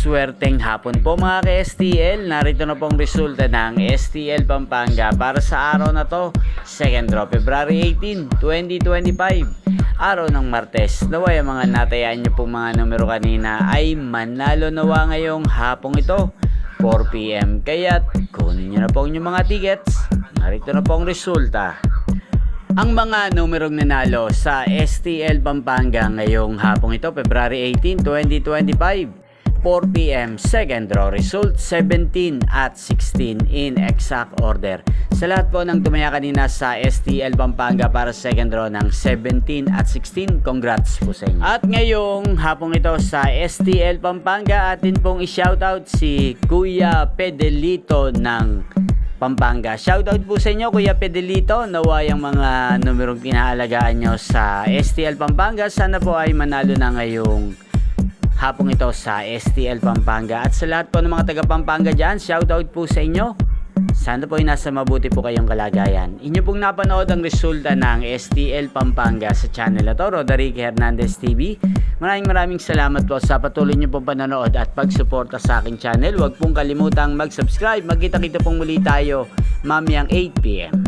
maswerteng hapon po mga ka-STL. Narito na pong resulta ng STL Pampanga para sa araw na to, 2nd draw, February 18, 2025. Araw ng Martes. Naway ang mga natayaan nyo pong mga numero kanina ay manalo nawa ngayong hapong ito, 4 PM. Kaya kunin nyo na po yung mga tickets. Narito na po ang resulta. Ang mga numerong nanalo sa STL Pampanga ngayong hapong ito, February 18, 2025, 4 PM, 2nd draw result, 17 at 16 in exact order. Sa lahat po ng tumaya kanina sa STL Pampanga para sa 2nd draw ng 17 at 16, congrats po sa inyo. At ngayong hapong ito sa STL Pampanga, atin pong i-shoutout si Kuya Pedelito ng Pampanga. Shoutout po sa inyo Kuya Pedelito. Naway ang mga numerong pinaalagaan nyo sa STL Pampanga, sana po ay manalo na ngayong hapong ito sa STL Pampanga. At sa lahat po ng mga taga Pampanga dyan, shoutout po sa inyo. Sana po ay nasa mabuti po kayong kalagayan. Inyo pong napanood ang resulta ng STL Pampanga sa channel na to, Roderick Hernandez TV. Maraming salamat po sa patuloy nyo pong panonood at pagsuporta sa aking channel. Huwag pong kalimutang mag-subscribe. Magkita-kita pong muli tayo mamayang 8 PM.